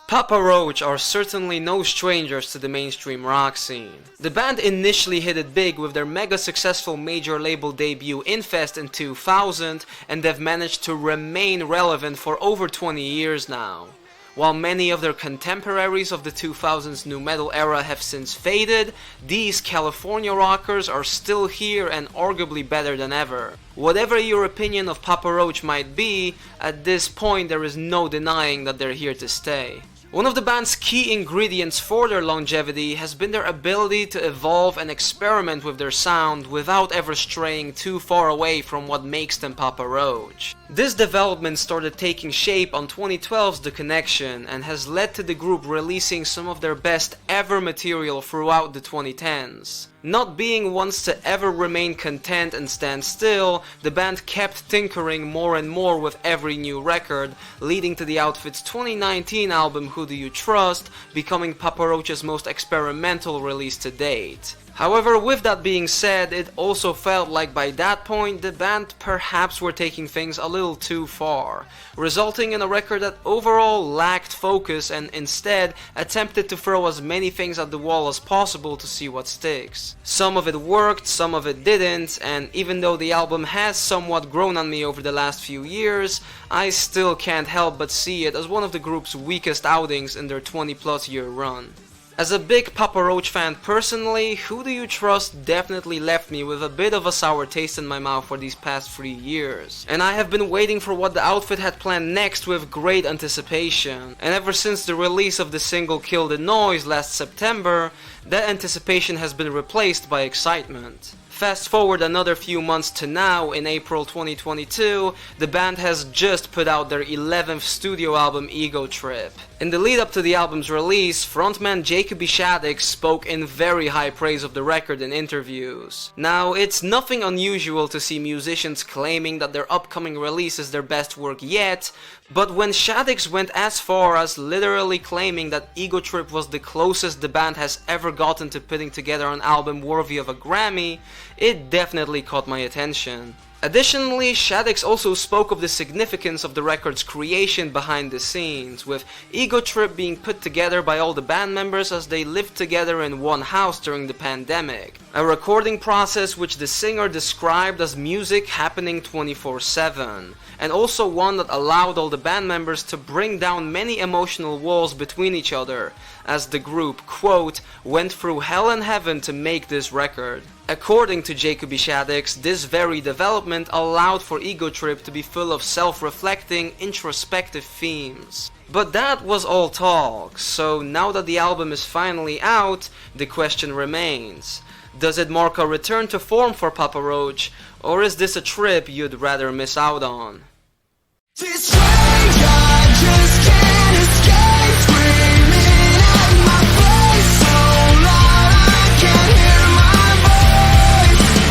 Papa Roach are certainly no strangers to the mainstream rock scene. The band initially hit it big with their mega successful major label debut F.A.D in 2000, and they've managed to remain relevant for over 20 years now. While many of their contemporaries of the 2000s nu metal era have since faded, these California rockers are still here and arguably better than ever. Whatever your opinion of Papa Roach might be, at this point there is no denying that they're here to stay. One of the band's key ingredients for their longevity has been their ability to evolve and experiment with their sound without ever straying too far away from what makes them Papa Roach. This development started taking shape on 2012's The Connection and has led to the group releasing some of their best ever material throughout the 2010s. Not being ones to ever remain content and stand still, the band kept tinkering more and more with every new record, leading to the outfit's 2019 album Who Do You Trust becoming Papa Roach's most experimental release to date. However, with that being said, it also felt like by that point the band perhaps were taking things a little too far, resulting in a record that overall lacked focus and instead attempted to throw as many things at the wall as possible to see what sticks. Some of it worked, some of it didn't, and even though the album has somewhat grown on me over the last few years, I still can't help but see it as one of the group's weakest outings in their 20+ year run. As a big Papa Roach fan personally, Who Do You Trust definitely left me with a bit of a sour taste in my mouth for these past 3 years. And I have been waiting for what the outfit had planned next with great anticipation. And ever since the release of the single Kill the Noise last September, that anticipation has been replaced by excitement. Fast forward another few months to now, in April 2022, the band has just put out their 11th studio album Ego Trip. In the lead up to the album's release, frontman Jacoby Shaddix spoke in very high praise of the record in interviews. Now, it's nothing unusual to see musicians claiming that their upcoming release is their best work yet, but when Shaddix went as far as literally claiming that Ego Trip was the closest the band has ever gotten to putting together an album worthy of a Grammy, it definitely caught my attention. Additionally, Shaddix also spoke of the significance of the record's creation behind the scenes, with Ego Trip being put together by all the band members as they lived together in one house during the pandemic. A recording process which the singer described as music happening 24/7, and also one that allowed all the band members to bring down many emotional walls between each other, as the group, quote, went through hell and heaven to make this record. According to Jacoby Shaddix, this very development allowed for Ego Trip to be full of self-reflecting, introspective themes. But that was all talk, so now that the album is finally out, the question remains. Does it mark a return to form for Papa Roach, or is this a trip you'd rather miss out on? This rage I just can't escape, screaming at my face so loud I can't hear my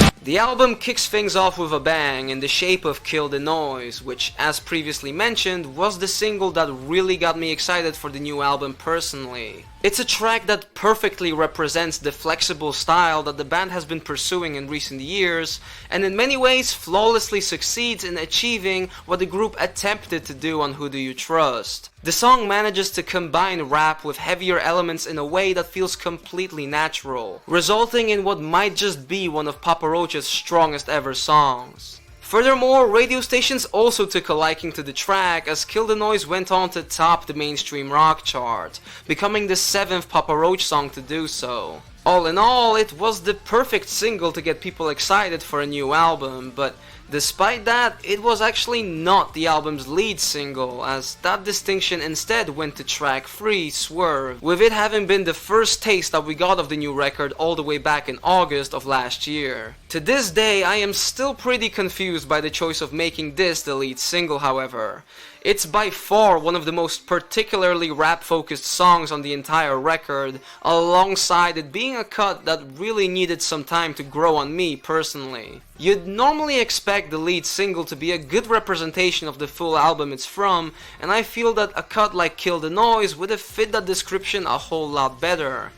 voice. The album kicks things off with a bang in the shape of Kill the Noise, which, as previously mentioned, was the single that really got me excited for the new album personally. It's a track that perfectly represents the flexible style that the band has been pursuing in recent years, and in many ways flawlessly succeeds in achieving what the group attempted to do on Who Do You Trust. The song manages to combine rap with heavier elements in a way that feels completely natural, resulting in what might just be one of Papa Roach's strongest ever songs. Furthermore, radio stations also took a liking to the track as Kill the Noise went on to top the mainstream rock chart, becoming the 7th Papa Roach song to do so. All in all, it was the perfect single to get people excited for a new album, but despite that, it was actually not the album's lead single, as that distinction instead went to track 3, Swerve, with it having been the first taste that we got of the new record all the way back in August of last year. To this day, I am still pretty confused by the choice of making this the lead single, however. It's by far one of the most particularly rap-focused songs on the entire record, alongside it being a cut that really needed some time to grow on me personally. You'd normally expect the lead single to be a good representation of the full album it's from, and I feel that a cut like Kill the Noise would have fit that description a whole lot better.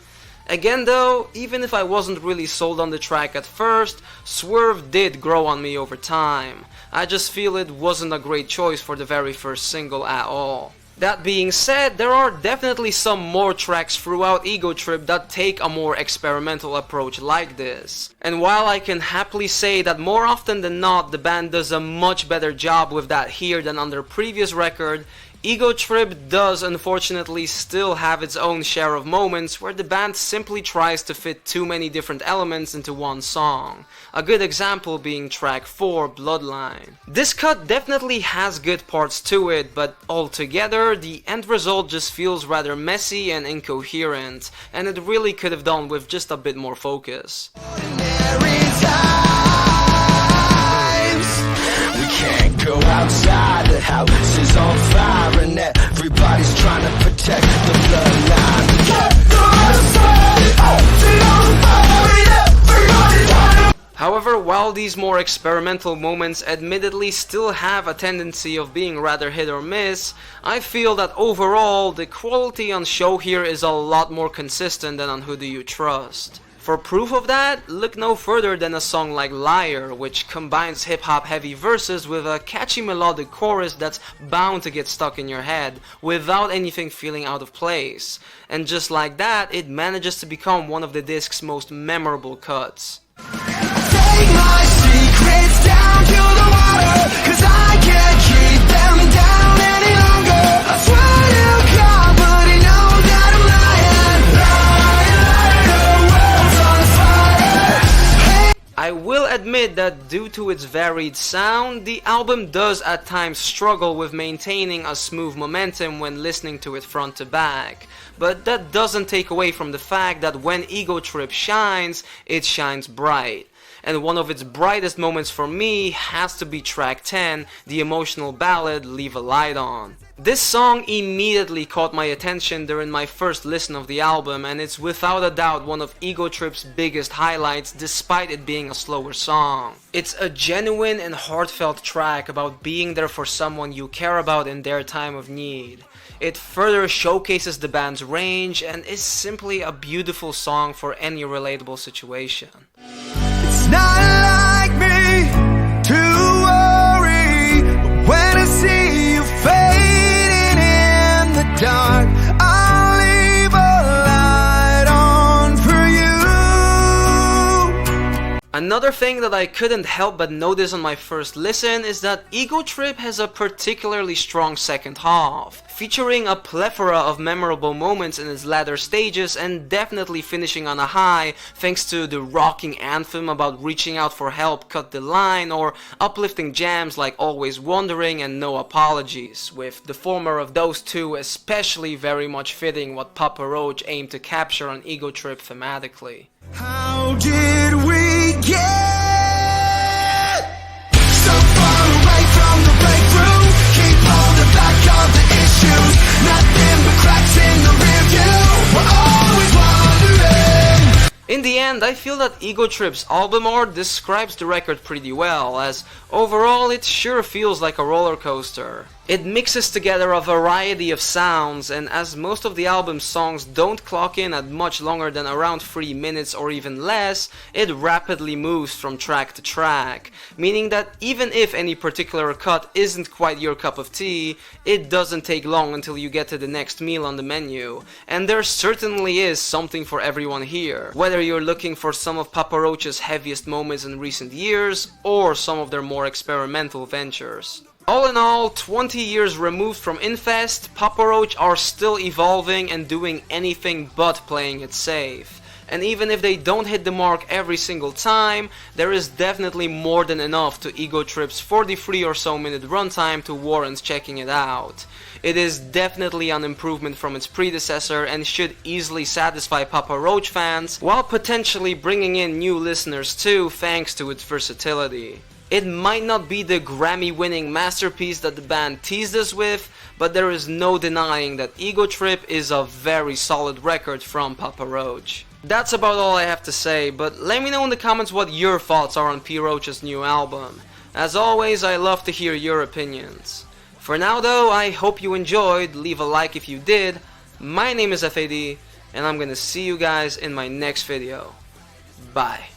Again though, even if I wasn't really sold on the track at first, Swerve did grow on me over time. I just feel it wasn't a great choice for the very first single at all. That being said, there are definitely some more tracks throughout Ego Trip that take a more experimental approach like this. And while I can happily say that more often than not the band does a much better job with that here than on their previous record, Ego Trip does unfortunately still have its own share of moments where the band simply tries to fit too many different elements into one song. A good example being track 4, Bloodline. This cut definitely has good parts to it, but altogether the end result just feels rather messy and incoherent, and it really could have done with just a bit more focus. Go outside, the house is on fire and everybody's trying to protect the bloodline. However, while these more experimental moments admittedly still have a tendency of being rather hit or miss, I feel that overall the quality on show here is a lot more consistent than on Who Do You Trust. For proof of that, look no further than a song like Liar, which combines hip-hop heavy verses with a catchy melodic chorus that's bound to get stuck in your head, without anything feeling out of place. And just like that, it manages to become one of the disc's most memorable cuts. Take my secrets down to the water, 'cause I can't keep them down any longer. I swear to God, but he knows that I'm lying. I will admit that due to its varied sound, the album does at times struggle with maintaining a smooth momentum when listening to it front to back, but that doesn't take away from the fact that when Ego Trip shines, it shines bright. And one of its brightest moments for me has to be track 10, the emotional ballad Leave a Light On. This song immediately caught my attention during my first listen of the album, and it's without a doubt one of Ego Trip's biggest highlights despite it being a slower song. It's a genuine and heartfelt track about being there for someone you care about in their time of need. It further showcases the band's range and is simply a beautiful song for any relatable situation. It's not like me to worry, but when I see you fading in the dark, I'll leave a light on for you. Another thing that I couldn't help but notice on my first listen is that Ego Trip has a particularly strong second half, featuring a plethora of memorable moments in its latter stages and definitely finishing on a high thanks to the rocking anthem about reaching out for help, cut the line, or uplifting jams like Always Wondering and No Apologies, with the former of those two especially very much fitting what Papa Roach aimed to capture on Ego Trip thematically. How did we get so far away from the breakthrough? Keep holding back all the issues, nothing but cracks in the rear view. We're always wondering. In the end, I feel that Ego Trip's album art describes the record pretty well, as overall it sure feels like a roller coaster. It mixes together a variety of sounds, and as most of the album's songs don't clock in at much longer than around 3 minutes or even less, it rapidly moves from track to track, meaning that even if any particular cut isn't quite your cup of tea, it doesn't take long until you get to the next meal on the menu, and there certainly is something for everyone here, whether you're looking for some of Papa Roach's heaviest moments in recent years, or some of their more experimental ventures. All in all, 20 years removed from Infest, Papa Roach are still evolving and doing anything but playing it safe. And even if they don't hit the mark every single time, there is definitely more than enough to Ego Trip's 43 or so minute runtime to warrant checking it out. It is definitely an improvement from its predecessor and should easily satisfy Papa Roach fans, while potentially bringing in new listeners too thanks to its versatility. It might not be the Grammy-winning masterpiece that the band teased us with, but there is no denying that Ego Trip is a very solid record from Papa Roach. That's about all I have to say, but let me know in the comments what your thoughts are on P. Roach's new album. As always, I love to hear your opinions. For now though, I hope you enjoyed, leave a like if you did. My name is F.A.D, and I'm gonna see you guys in my next video. Bye.